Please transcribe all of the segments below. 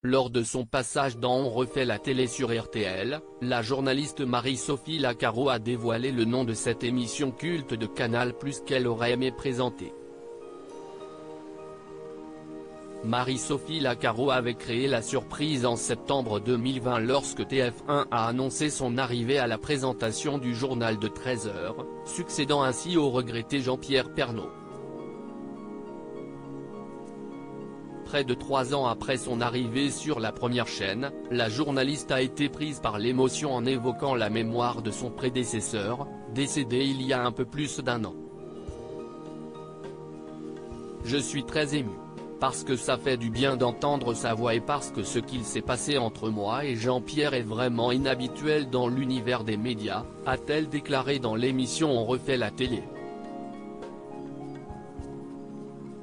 Lors de son passage dans On refait la télé sur RTL, la journaliste Marie-Sophie Lacaro a dévoilé le nom de cette émission culte de Canal+ qu'elle aurait aimé présenter. Marie-Sophie Lacaro avait créé la surprise en septembre 2020 lorsque TF1 a annoncé son arrivée à la présentation du journal de 13h, succédant ainsi au regretté Jean-Pierre Pernaut. Près de 3 ans après son arrivée sur la première chaîne, la journaliste a été prise par l'émotion en évoquant la mémoire de son prédécesseur, décédé il y a un peu plus d'1 an. Je suis très émue. Parce que ça fait du bien d'entendre sa voix et parce que ce qu'il s'est passé entre moi et Jean-Pierre est vraiment inhabituel dans l'univers des médias, a-t-elle déclaré dans l'émission On refait la télé.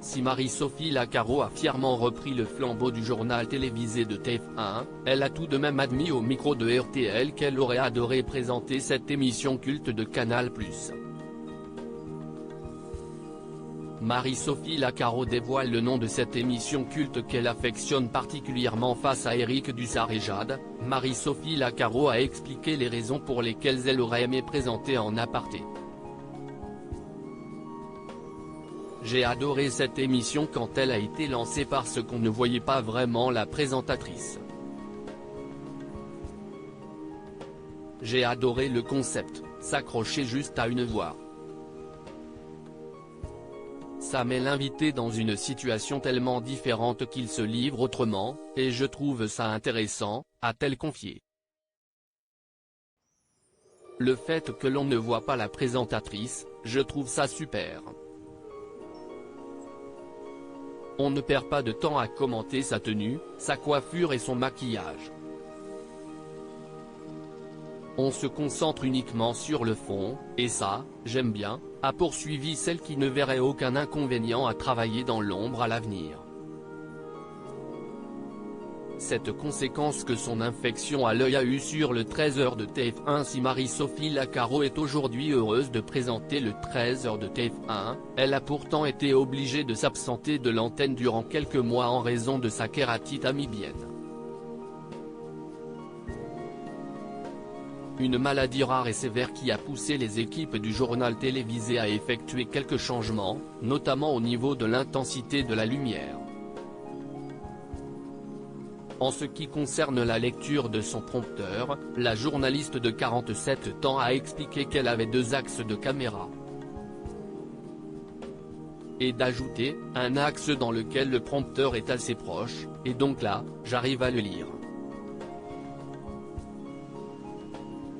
Si Marie-Sophie Lacaro a fièrement repris le flambeau du journal télévisé de TF1, elle a tout de même admis au micro de RTL qu'elle aurait adoré présenter cette émission culte de Canal+. Marie-Sophie Lacaro dévoile le nom de cette émission culte qu'elle affectionne particulièrement face à Éric Dussart et Jade. Marie-Sophie Lacaro a expliqué les raisons pour lesquelles elle aurait aimé présenter en aparté. J'ai adoré cette émission quand elle a été lancée parce qu'on ne voyait pas vraiment la présentatrice. J'ai adoré le concept, s'accrocher juste à une voix. Ça met l'invité dans une situation tellement différente qu'il se livre autrement, et je trouve ça intéressant, a-t-elle confié. Le fait que l'on ne voit pas la présentatrice, je trouve ça super. On ne perd pas de temps à commenter sa tenue, sa coiffure et son maquillage. On se concentre uniquement sur le fond, et ça, j'aime bien, a poursuivi celle qui ne verrait aucun inconvénient à travailler dans l'ombre à l'avenir. Cette conséquence que son infection à l'œil a eu sur le 13h de TF1. Si Marie-Sophie Lacaro est aujourd'hui heureuse de présenter le 13h de TF1, elle a pourtant été obligée de s'absenter de l'antenne durant quelques mois en raison de sa kératite amibienne. Une maladie rare et sévère qui a poussé les équipes du journal télévisé à effectuer quelques changements, notamment au niveau de l'intensité de la lumière. En ce qui concerne la lecture de son prompteur, la journaliste de 47 ans a expliqué qu'elle avait 2 axes de caméra. Et d'ajouter, un axe dans lequel le prompteur est assez proche, et donc là, j'arrive à le lire.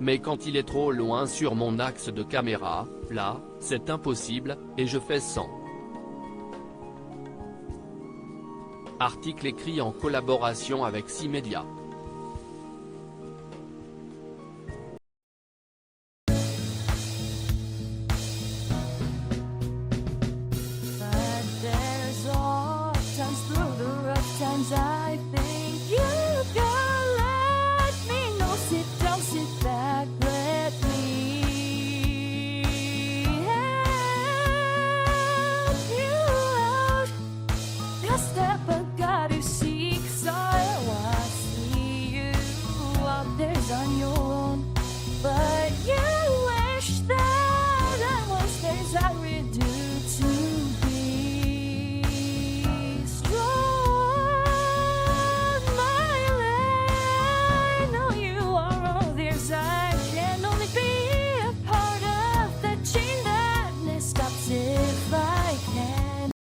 Mais quand il est trop loin sur mon axe de caméra, là, c'est impossible, et je fais 100. Article écrit en collaboration avec 6 médias.